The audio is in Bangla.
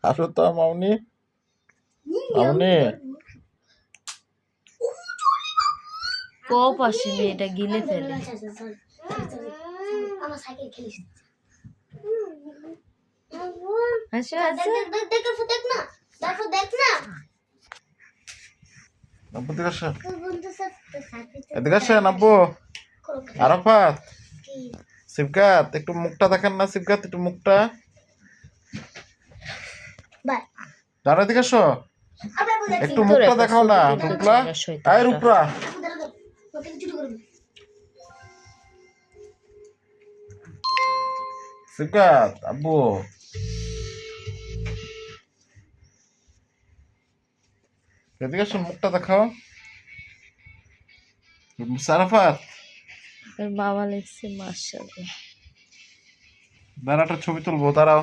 আসো তো মামনি, মামনি। কপ আসেনি, এটা গিলে ফেলে। আসো আসো। আব্বু এদিকে আসো, এদিকে আসেন আব্বু। আরাফাত, সিফগাত একটু মুখটা দেখেন না, সিফগাত একটু মুখটা। দাঁড়া, এদিকে আসো, একটু মুখটা দেখাও না। রূপলা, আয় রূপরা। সিফগাত আব্বু, এদিকে আসো, মুখটা দেখাও। আরাফাত, বাবা লিখছে মাশাআল্লাহ। দাঁড়া একটা ছবি তুলবো, দাঁড়াও।